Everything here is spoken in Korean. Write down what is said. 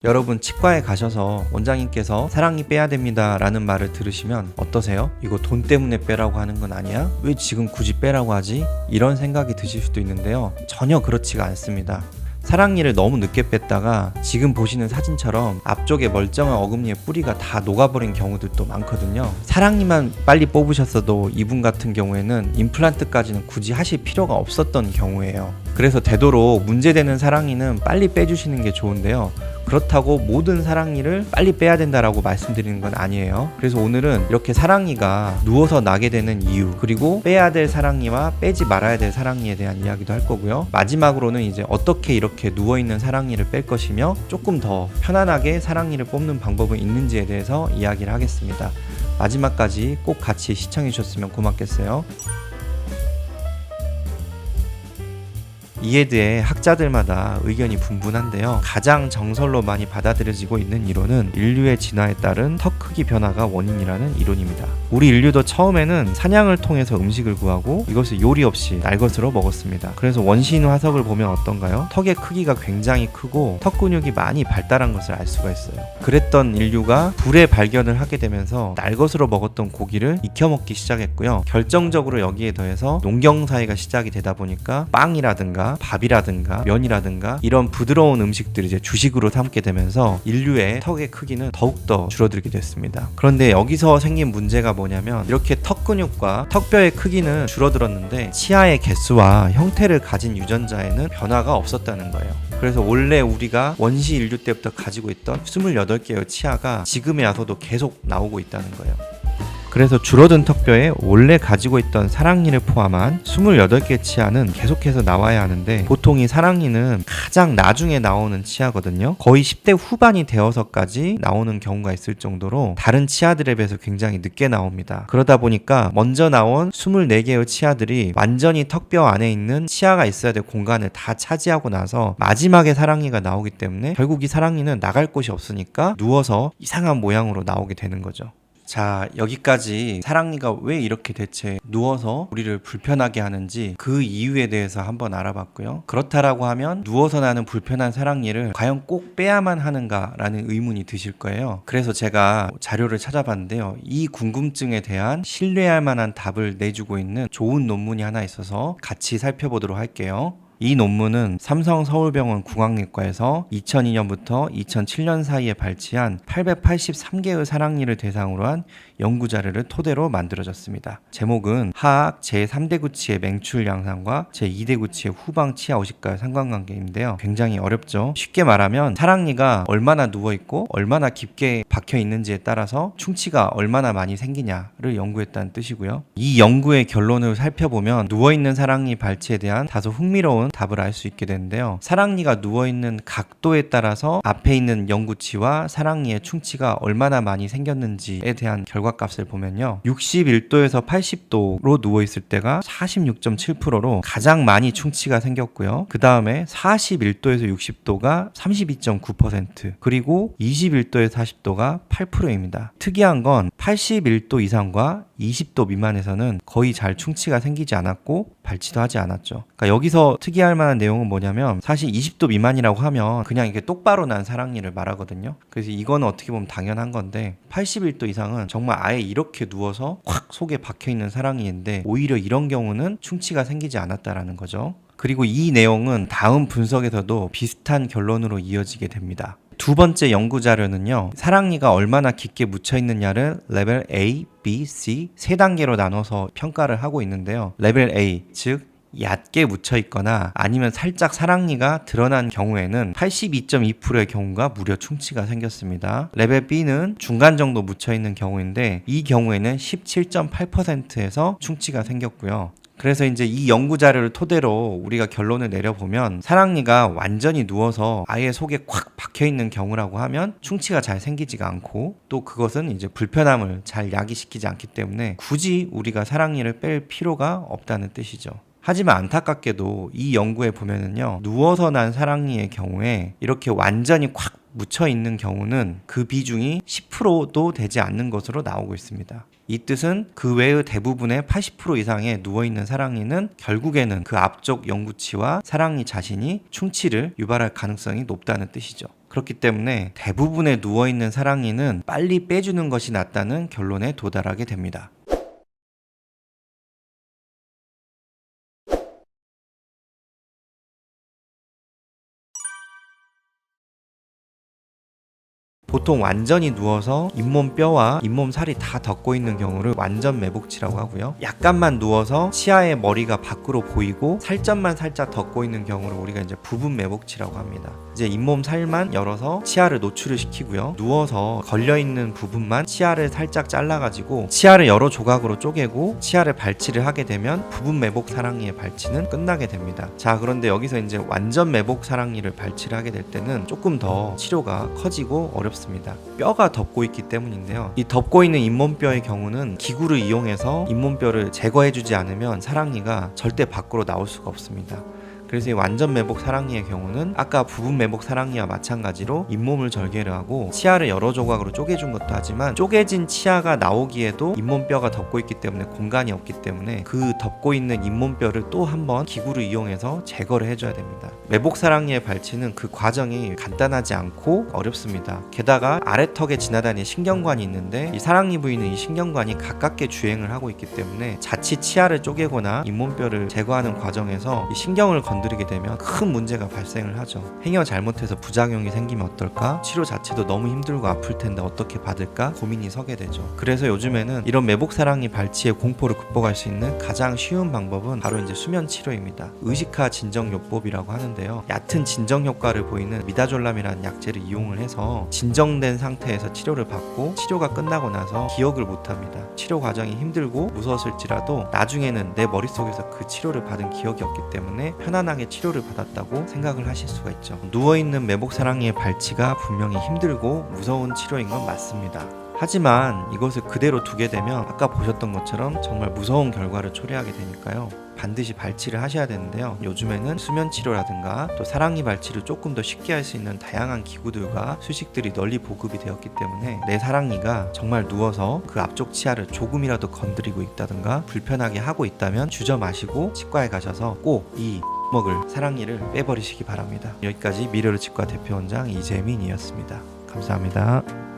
여러분 치과에 가셔서 원장님께서 사랑니 빼야 됩니다 라는 말을 들으시면 어떠세요? 이거 돈 때문에 빼라고 하는 건 아니야? 왜 지금 굳이 빼라고 하지? 이런 생각이 드실 수도 있는데요, 전혀 그렇지가 않습니다. 사랑니를 너무 늦게 뺐다가 지금 보시는 사진처럼 앞쪽에 멀쩡한 어금니의 뿌리가 다 녹아버린 경우들도 많거든요. 사랑니만 빨리 뽑으셨어도 이분 같은 경우에는 임플란트까지는 굳이 하실 필요가 없었던 경우예요. 그래서 되도록 문제되는 사랑니는 빨리 빼주시는 게 좋은데요, 그렇다고 모든 사랑니를 빨리 빼야 된다라고 말씀드리는 건 아니에요. 그래서 오늘은 이렇게 사랑니가 누워서 나게 되는 이유, 그리고 빼야 될 사랑니와 빼지 말아야 될 사랑니에 대한 이야기도 할 거고요. 마지막으로는 이제 어떻게 이렇게 누워있는 사랑니를 뺄 것이며 조금 더 편안하게 사랑니를 뽑는 방법은 있는지에 대해서 이야기를 하겠습니다. 마지막까지 꼭 같이 시청해 주셨으면 고맙겠어요. 이에 대해 학자들마다 의견이 분분한데요, 가장 정설로 많이 받아들여지고 있는 이론은 인류의 진화에 따른 턱 크기 변화가 원인이라는 이론입니다. 우리 인류도 처음에는 사냥을 통해서 음식을 구하고 이것을 요리 없이 날것으로 먹었습니다. 그래서 원시인 화석을 보면 어떤가요? 턱의 크기가 굉장히 크고 턱 근육이 많이 발달한 것을 알 수가 있어요. 그랬던 인류가 불의 발견을 하게 되면서 날것으로 먹었던 고기를 익혀먹기 시작했고요. 결정적으로 여기에 더해서 농경사회가 시작이 되다 보니까 빵이라든가 밥이라든가 면이라든가 이런 부드러운 음식들이 이제 주식으로 삼게 되면서 인류의 턱의 크기는 더욱더 줄어들게 됐습니다. 그런데 여기서 생긴 문제가 뭐냐면, 이렇게 턱 근육과 턱뼈의 크기는 줄어들었는데 치아의 개수와 형태를 가진 유전자에는 변화가 없었다는 거예요. 그래서 원래 우리가 원시 인류 때부터 가지고 있던 28개의 치아가 지금에 와서도 계속 나오고 있다는 거예요. 그래서 줄어든 턱뼈에 원래 가지고 있던 사랑니를 포함한 28개의 치아는 계속해서 나와야 하는데, 보통 이 사랑니는 가장 나중에 나오는 치아거든요. 거의 10대 후반이 되어서까지 나오는 경우가 있을 정도로 다른 치아들에 비해서 굉장히 늦게 나옵니다. 그러다 보니까 먼저 나온 24개의 치아들이 완전히 턱뼈 안에 있는 치아가 있어야 될 공간을 다 차지하고 나서 마지막에 사랑니가 나오기 때문에 결국 이 사랑니는 나갈 곳이 없으니까 누워서 이상한 모양으로 나오게 되는 거죠. 자, 여기까지 사랑니가 왜 이렇게 대체 누워서 우리를 불편하게 하는지 그 이유에 대해서 한번 알아봤고요. 그렇다라고 하면 누워서 나는 불편한 사랑니를 과연 꼭 빼야만 하는가 라는 의문이 드실 거예요. 그래서 제가 자료를 찾아봤는데요, 이 궁금증에 대한 신뢰할 만한 답을 내주고 있는 좋은 논문이 하나 있어서 같이 살펴보도록 할게요. 이 논문은 삼성서울병원 구강내과에서 2002년부터 2007년 사이에 발치한 883개의 사랑니를 대상으로 한 연구자료를 토대로 만들어졌습니다. 제목은 하악 제3대 구치의 맹출 양상과 제2대 구치의 후방 치아 오십과의 상관관계인데요. 굉장히 어렵죠. 쉽게 말하면 사랑니가 얼마나 누워있고 얼마나 깊게 박혀있는지에 따라서 충치가 얼마나 많이 생기냐를 연구했다는 뜻이고요. 이 연구의 결론을 살펴보면 누워있는 사랑니 발치에 대한 다소 흥미로운 답을 알 수 있게 되는데요, 사랑니가 누워있는 각도에 따라서 앞에 있는 영구치와 사랑니의 충치가 얼마나 많이 생겼는지에 대한 결과값을 보면요, 61도에서 80도로 누워있을 때가 46.7%로 가장 많이 충치가 생겼고요, 그 다음에 41도에서 60도가 32.9%, 그리고 21도에서 40도가 8%입니다. 특이한 건 81도 이상과 20도 미만에서는 거의 잘 충치가 생기지 않았고 발치도 하지 않았죠. 그러니까 여기서 특이할 만한 내용은 뭐냐면, 사실 20도 미만이라고 하면 그냥 이렇게 똑바로 난 사랑니를 말하거든요. 그래서 이거는 어떻게 보면 당연한 건데, 81도 이상은 정말 아예 이렇게 누워서 확 속에 박혀있는 사랑니인데 오히려 이런 경우는 충치가 생기지 않았다라는 거죠. 그리고 이 내용은 다음 분석에서도 비슷한 결론으로 이어지게 됩니다. 두 번째 연구 자료는요, 사랑니가 얼마나 깊게 묻혀있느냐를 레벨 A, B, C 세 단계로 나눠서 평가를 하고 있는데요. 레벨 A, 즉 얕게 묻혀있거나 아니면 살짝 사랑니가 드러난 경우에는 82.2%의 경우가 무려 충치가 생겼습니다. 레벨 B는 중간 정도 묻혀있는 경우인데 이 경우에는 17.8%에서 충치가 생겼고요. 그래서 이제 이 연구 자료를 토대로 우리가 결론을 내려보면, 사랑니가 완전히 누워서 아예 속에 꽉 박혀있는 경우라고 하면 충치가 잘 생기지가 않고, 또 그것은 이제 불편함을 잘 야기시키지 않기 때문에 굳이 우리가 사랑니를 뺄 필요가 없다는 뜻이죠. 하지만 안타깝게도 이 연구에 보면은요, 누워서 난 사랑니의 경우에 이렇게 완전히 꽉 묻혀있는 경우는 그 비중이 10%도 되지 않는 것으로 나오고 있습니다. 이 뜻은 그 외의 대부분의 80% 이상의 누워있는 사랑니는 결국에는 그 앞쪽 영구치와 사랑니 자신이 충치를 유발할 가능성이 높다는 뜻이죠. 그렇기 때문에 대부분의 누워있는 사랑니는 빨리 빼주는 것이 낫다는 결론에 도달하게 됩니다. 보통 완전히 누워서 잇몸 뼈와 잇몸 살이 다 덮고 있는 경우를 완전 매복치라고 하고요. 약간만 누워서 치아의 머리가 밖으로 보이고 살점만 살짝 덮고 있는 경우를 우리가 이제 부분 매복치라고 합니다. 이제 잇몸 살만 열어서 치아를 노출을 시키고요. 누워서 걸려있는 부분만 치아를 살짝 잘라가지고 치아를 여러 조각으로 쪼개고 치아를 발치를 하게 되면 부분 매복 사랑니의 발치는 끝나게 됩니다. 자, 그런데 여기서 이제 완전 매복 사랑니를 발치를 하게 될 때는 조금 더 치료가 커지고 어렵습니다. 뼈가 덮고 있기 때문인데요. 이 덮고 있는 잇몸뼈의 경우는 기구를 이용해서 잇몸뼈를 제거해주지 않으면 사랑니가 절대 밖으로 나올 수가 없습니다. 그래서 이 완전 매복 사랑니의 경우는 아까 부분 매복 사랑니와 마찬가지로 잇몸을 절개를 하고 치아를 여러 조각으로 쪼개준 것도 하지만 쪼개진 치아가 나오기에도 잇몸뼈가 덮고 있기 때문에 공간이 없기 때문에 그 덮고 있는 잇몸뼈를 또 한번 기구를 이용해서 제거를 해줘야 됩니다. 매복 사랑니의 발치는 그 과정이 간단하지 않고 어렵습니다. 게다가 아래턱에 지나다니는 신경관이 있는데 이 사랑니 부위는 이 신경관이 가깝게 주행을 하고 있기 때문에 자칫 치아를 쪼개거나 잇몸뼈를 제거하는 과정에서 이 신경을 건드리게 되면 큰 문제가 발생을 하죠. 행여 잘못해서 부작용이 생기면 어떨까? 치료 자체도 너무 힘들고 아플 텐데 어떻게 받을까? 고민이 서게 되죠. 그래서 요즘에는 이런 매복 사랑니 발치의 공포를 극복할 수 있는 가장 쉬운 방법은 바로 이제 수면 치료입니다. 의식화 진정요법이라고 하는데요. 얕은 진정 효과를 보이는 미다졸람이라는 약재를 이용을 해서 진정된 상태에서 치료를 받고 치료가 끝나고 나서 기억을 못합니다. 치료 과정이 힘들고 무서웠을지라도 나중에는 내 머릿속에서 그 치료를 받은 기억이 없기 때문에 편안하게 치료를 받았다고 생각을 하실 수가 있죠. 누워있는 매복 사랑니의 발치가 분명히 힘들고 무서운 치료인 건 맞습니다. 하지만 이것을 그대로 두게 되면 아까 보셨던 것처럼 정말 무서운 결과를 초래하게 되니까요. 반드시 발치를 하셔야 되는데요. 요즘에는 수면 치료라든가 또 사랑니 발치를 조금 더 쉽게 할 수 있는 다양한 기구들과 수식들이 널리 보급이 되었기 때문에 내 사랑니가 정말 누워서 그 앞쪽 치아를 조금이라도 건드리고 있다든가 불편하게 하고 있다면 주저 마시고 치과에 가셔서 꼭 이 먹을 사랑니를 빼버리시기 바랍니다. 여기까지 미래로 치과 대표 원장 이재민이었습니다. 감사합니다.